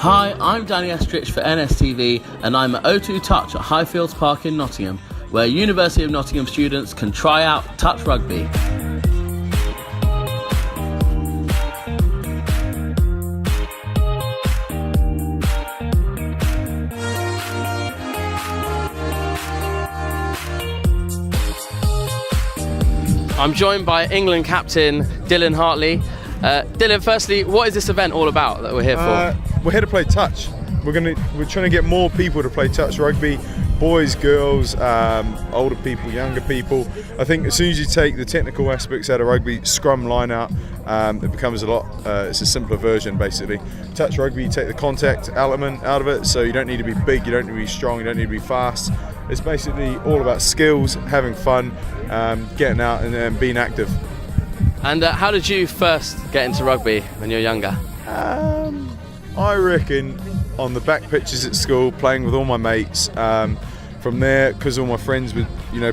Hi, I'm Danny Estreich for NSTV and I'm at O2 Touch at Highfields Park in Nottingham, where University of Nottingham students can try out touch rugby. I'm joined by England captain Dylan Hartley. Dylan, firstly, what is this event all about that we're here for? We're here to play touch. We're trying to get more people to play touch rugby, boys, girls, older people, younger people. I think as soon as you take the technical aspects out of rugby, scrum, line out, it becomes a lot. It's a simpler version basically. Touch rugby, you take the contact element out of it, so you don't need to be big, you don't need to be strong, you don't need to be fast. It's basically all about skills, having fun, getting out and being active. And how did you first get into rugby when you were younger? I reckon on the back pitches at school, playing with all my mates. From there, because all my friends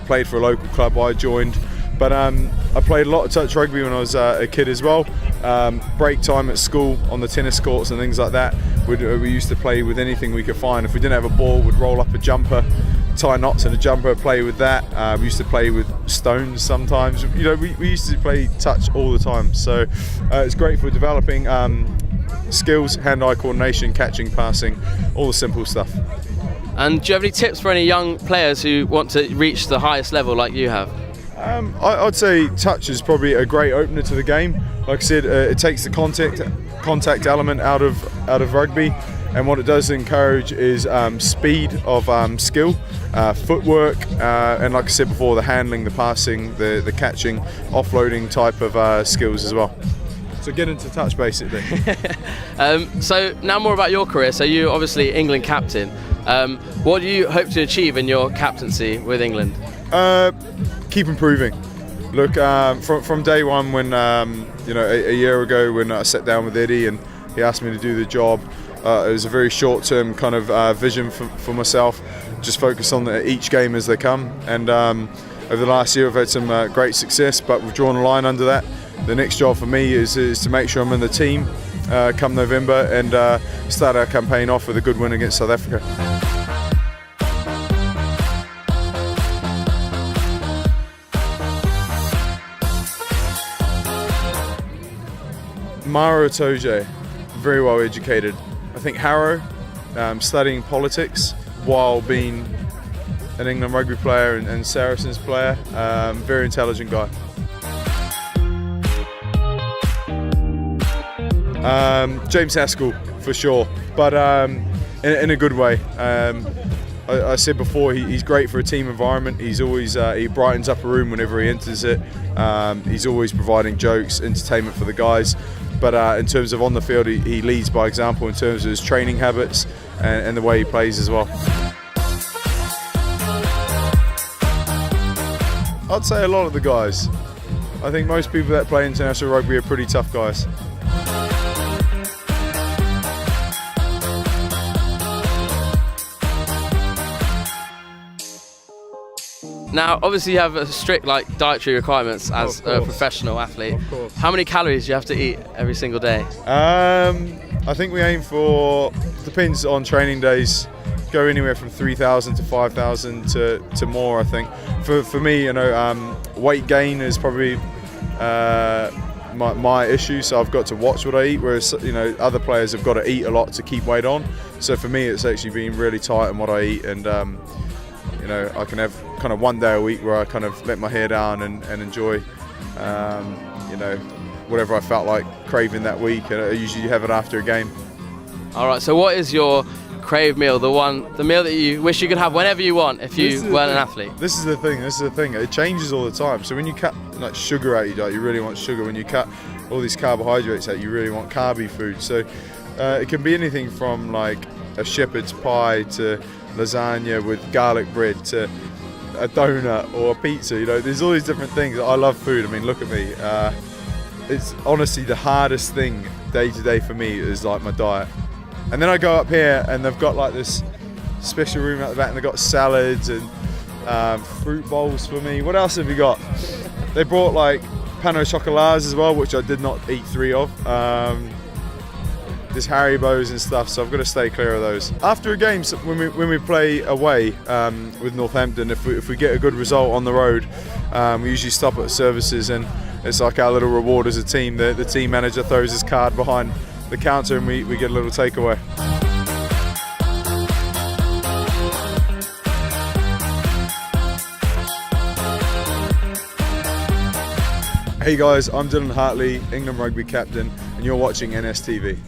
played for a local club, I joined. But I played a lot of touch rugby when I was a kid as well. Break time at school on the tennis courts and things like that. We used to play with anything we could find. If we didn't have a ball, we'd roll up a jumper, tie knots in a jumper, play with that. We used to play with stones sometimes. We used to play touch all the time. So it's great for developing skills, hand-eye coordination, catching, passing, all the simple stuff. And do you have any tips for any young players who want to reach the highest level like you have? I'd say touch is probably a great opener to the game. Like I said, it takes the contact element out of rugby, and what it does encourage is speed of skill, footwork, and like I said before, the handling, the passing, the catching, offloading type of skills as well. So get into touch basically. So now more about your career. So you're obviously England captain. What do you hope to achieve in your captaincy with England? Keep improving. Look, from day one when a year ago when I sat down with Eddie and he asked me to do the job, it was a very short-term kind of vision for myself. Just focus on each game as they come, and over the last year I've had some great success, but we've drawn a line under that. The next job for me is to make sure I'm in the team come November and start our campaign off with a good win against South Africa. Mara Itoje, very well educated. I think Harrow, studying politics while being an England rugby player and Saracens player, very intelligent guy. James Haskell for sure, but in a good way. I said before, he's great for a team environment. He's always he brightens up a room whenever he enters it. He's always providing jokes, entertainment for the guys. But in terms of on the field, he leads by example in terms of his training habits and the way he plays as well. I'd say a lot of the guys. I think most people that play international rugby are pretty tough guys. Now, obviously you have strict dietary requirements as a professional athlete. Of course. How many calories do you have to eat every single day? I think we aim for, depends on training days, go anywhere from 3,000 to 5,000 to more, I think. For me, weight gain is probably my issue, so I've got to watch what I eat, whereas other players have got to eat a lot to keep weight on. So for me, it's actually being really tight on what I eat, and I can have kind of one day a week where I kind of let my hair down and enjoy, whatever I felt like craving that week. And I usually have it after a game. All right. So what is your crave meal? The meal that you wish you could have whenever you want if you weren't an athlete? This is the thing. It changes all the time. So when you cut sugar out your diet, you really want sugar. When you cut all these carbohydrates out, you really want carby food. So it can be anything from like a shepherd's pie to lasagna with garlic bread to a donut or a pizza. There's all these different things. I love food. I mean, look at me. It's honestly the hardest thing day to day for me is like my diet. And then I go up here and they've got like this special room at the back and they've got salads and fruit bowls for me. What else have you got? They brought like pain au chocolat as well, which I did not eat 3 of. there's Haribos and stuff, so I've got to stay clear of those. After a game, so when we play away with Northampton, if we get a good result on the road, we usually stop at services, and it's like our little reward as a team. The team manager throws his card behind the counter, and we get a little takeaway. Hey guys, I'm Dylan Hartley, England Rugby captain, and you're watching NSTV.